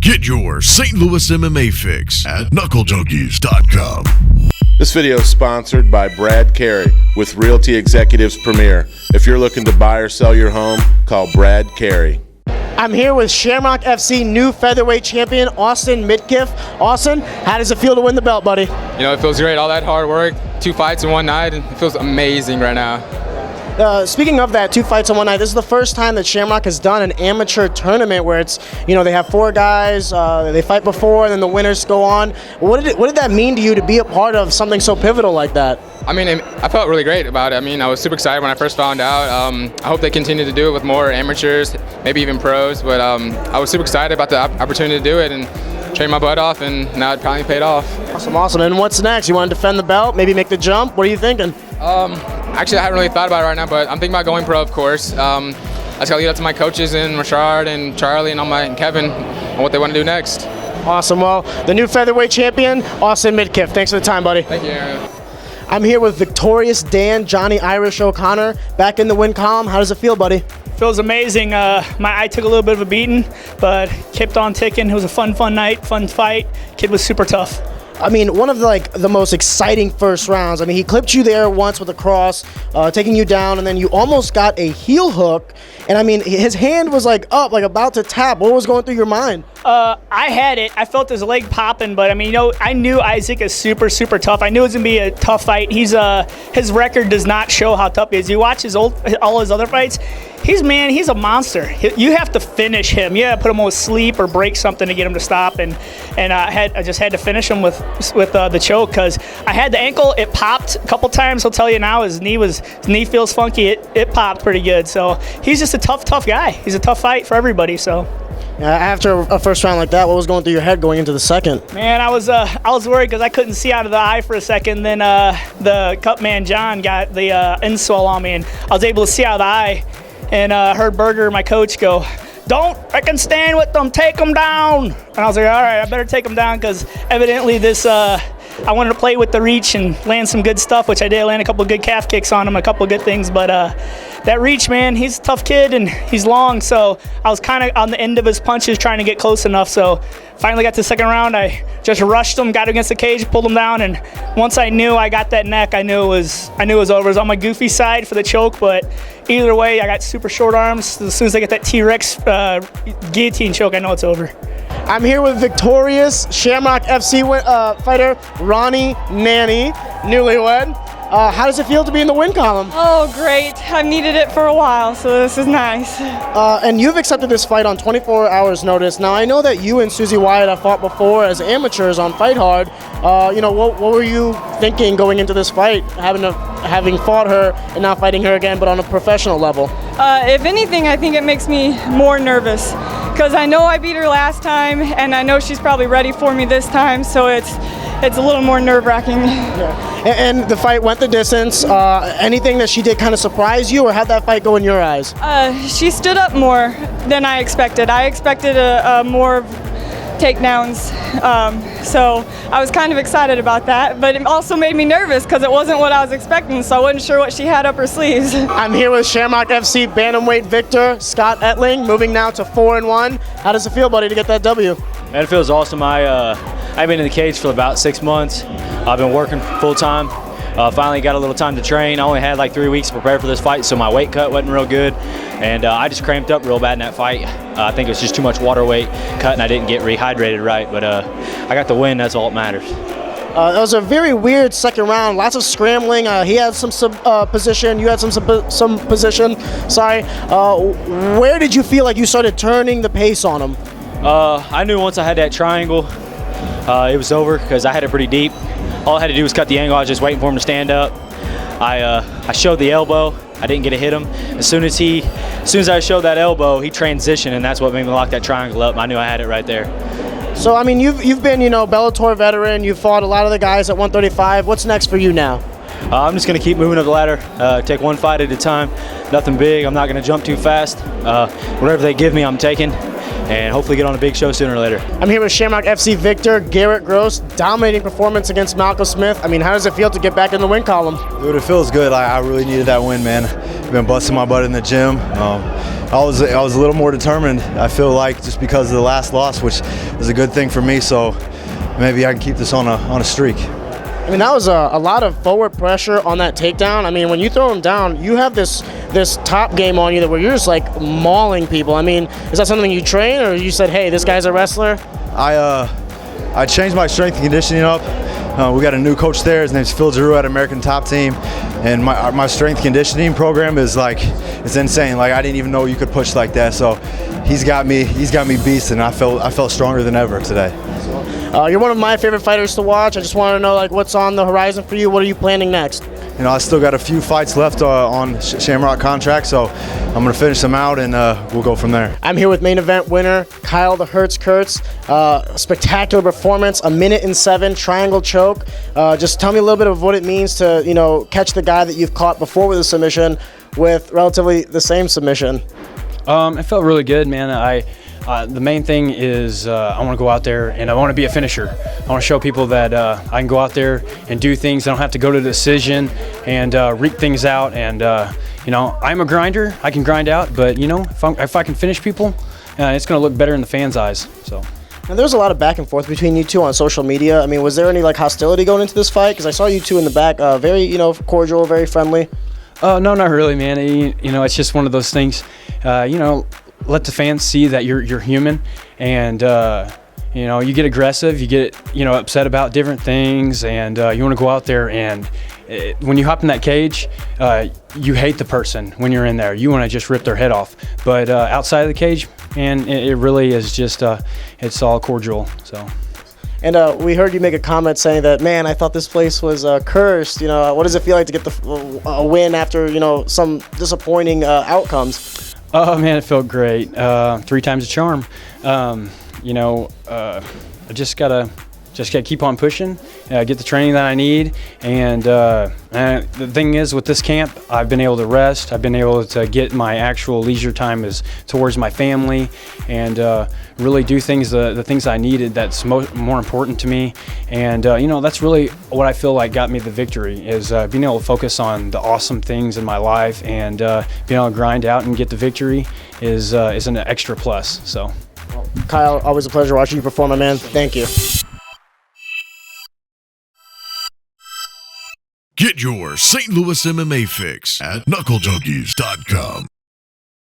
Get your St. Louis MMA fix at knucklejunkies.com. This video is sponsored by Brad Carey with Realty Executives Premier. If you're looking to buy or sell your home, call Brad Carey. I'm here with Shamrock FC new featherweight champion, Auhston Midkiff. Auhston, how does it feel to win the belt, buddy? You know, it feels great. All that hard work, 2 fights in one night, and it feels amazing right now. Speaking of that, 2 fights in one night, this is the first time that Shamrock has done an amateur tournament where it's, you know, they have 4 guys, they fight before, and then the winners go on. What did that mean to you to be a part of something so pivotal like that? I mean, I felt really great about it. I mean, I was super excited when I first found out. I hope they continue to do it with more amateurs, maybe even pros, but I was super excited about the opportunity to do it and train my butt off, and now it finally paid off. Awesome. And what's next? You want to defend the belt, maybe make the jump? What are you thinking? Actually, I haven't really thought about it right now, but I'm thinking about going pro, of course. I just got to leave it up to my coaches and Rashard and Charlie and Kevin on what they want to do next. Awesome. Well, the new featherweight champion, Auhston Midkiff. Thanks for the time, buddy. Thank you, Aaron. I'm here with victorious Dan Johnny Irish O'Connor, back in the win column. How does it feel, buddy? Feels amazing. My eye took a little bit of a beating, but kept on ticking. It was a fun night, fun fight. Kid was super tough. I mean, one of the most exciting first rounds. I mean, he clipped you there once with a cross, taking you down, and then you almost got a heel hook. And I mean, his hand was like up, like about to tap. What was going through your mind? I had it. I felt his leg popping, but I mean, you know, I knew Isaac is super tough. I knew it was gonna be a tough fight. His record does not show how tough he is. You watch all his other fights. He's a monster. You have to finish him. You have to put him on sleep or break something to get him to stop. And I just had to finish him with the choke because I had the ankle. It popped a couple times. He'll tell you now his knee feels funky. It popped pretty good. So he's just a tough guy. He's a tough fight for everybody. So. After a first round like that, what was going through your head going into the second? Man, I was worried because I couldn't see out of the eye for a second. Then the cup man John got the insole on me, and I was able to see out of the eye. And heard Berger, my coach, go, "Don't frickin' stand with them, take them down." And I was like, all right, I better take them down because evidently I wanted to play with the reach and land some good stuff, which I did. Land a couple of good calf kicks on him, a couple of good things. But that reach, man, he's a tough kid and he's long. So I was kind of on the end of his punches trying to get close enough. So finally got to the second round. I just rushed him, got against the cage, pulled him down. And once I knew I got that neck, I knew it was over. It was on my goofy side for the choke. But either way, I got super short arms. As soon as I get that T-Rex guillotine choke, I know it's over. I'm here with victorious Shamrock FC fighter Ronni Nanney, newlywed. How does it feel to be in the win column? Oh, great. I've needed it for a while, so this is nice. And you've accepted this fight on 24 hours notice. Now, I know that you and Susie Wyatt have fought before as amateurs on Fight Hard. You know, what were you thinking going into this fight, having fought her and now fighting her again, but on a professional level? If anything, I think it makes me more nervous because I know I beat her last time, and I know she's probably ready for me this time, so it's a little more nerve-wracking. Yeah. And the fight went the distance. Anything that she did kind of surprise you, or how'd that fight go in your eyes? She stood up more than I expected. I expected more takedowns, so I was kind of excited about that, but it also made me nervous because it wasn't what I was expecting, so I wasn't sure what she had up her sleeves. I'm here with Shamrock FC bantamweight victor Scott Ettling, moving now to 4-1. How does it feel, buddy, to get that W? Man, it feels awesome. I've been in the cage for about 6 months. I've been working full time. Finally got a little time to train. I only had like 3 weeks to prepare for this fight, so my weight cut wasn't real good. And I just cramped up real bad in that fight. I think it was just too much water weight cut and I didn't get rehydrated right. But I got the win, that's all that matters. That was a very weird second round. Lots of scrambling. He had some position. You had some position. Sorry. Where did you feel like you started turning the pace on him? I knew once I had that triangle, it was over because I had it pretty deep. All I had to do was cut the angle. I was just waiting for him to stand up. I showed the elbow. I didn't get to hit him. As soon as I showed that elbow, he transitioned, and that's what made me lock that triangle up. I knew I had it right there. So, I mean, you've been, Bellator veteran. You've fought a lot of the guys at 135. What's next for you now? I'm just going to keep moving up the ladder, take one fight at a time. Nothing big. I'm not going to jump too fast. Whatever they give me, I'm taking. and hopefully get on a big show sooner or later. I'm here with Shamrock FC Victor, Garrett Gross, dominating performance against Malcolm Smith. I mean, how does it feel to get back in the win column? Dude, it feels good. I really needed that win, man. I've been busting my butt in the gym. I was a little more determined, I feel like, just because of the last loss, which is a good thing for me, so maybe I can keep this on a streak. I mean, that was a lot of forward pressure on that takedown. I mean, when you throw him down, you have this top game on you that where you're just like mauling people. I mean, is that something you train, or you said, hey, this guy's a wrestler? I changed my strength and conditioning up. We got a new coach there. His name's Phil Giroux at American Top Team, and my strength conditioning program is like, it's insane. Like, I didn't even know you could push like that. So he's got me beast, and I felt stronger than ever today. You're one of my favorite fighters to watch. I just want to know, like, what's on the horizon for you? What are you planning next? You know, I still got a few fights left on Shamrock contract, so I'm going to finish them out, and we'll go from there. I'm here with main event winner Kyle Kurtz. Spectacular performance, 1:07 triangle choke. Just tell me a little bit of what it means to, you know, catch the guy that you've caught before with a submission with relatively the same submission. It felt really good, man. The main thing is I want to go out there and I want to be a finisher. I want to show people that I can go out there and do things. I don't have to go to a decision and reek things out. And, you know, I'm a grinder. I can grind out. But, you know, if I can finish people, it's going to look better in the fans' eyes. So. And there's a lot of back and forth between you two on social media. I mean, was there any, like, hostility going into this fight? Because I saw you two in the back, very, you know, cordial, very friendly. No, not really, man. You know, it's just one of those things, you know, let the fans see that you're human, and you know, you get aggressive, you get, you know, upset about different things, and you want to go out there and when you hop in that cage, you hate the person when you're in there. You want to just rip their head off. But outside of the cage, man, it really is just it's all cordial. So. And we heard you make a comment saying that, man, I thought this place was cursed. You know, what does it feel like to get a win after, you know, some disappointing outcomes? Oh man, it felt great. 3 times a charm. You know, I just gotta keep on pushing, get the training that I need, and the thing is with this camp, I've been able to rest. I've been able to get my actual leisure time is towards my family, and really do things, the things I needed that's more important to me. And you know, that's really what I feel like got me the victory, is being able to focus on the awesome things in my life, and being able to grind out and get the victory is an extra plus. So, well, Kyle, always a pleasure watching you perform, my man. Thank you. Get your St. Louis MMA fix at knucklejunkies.com.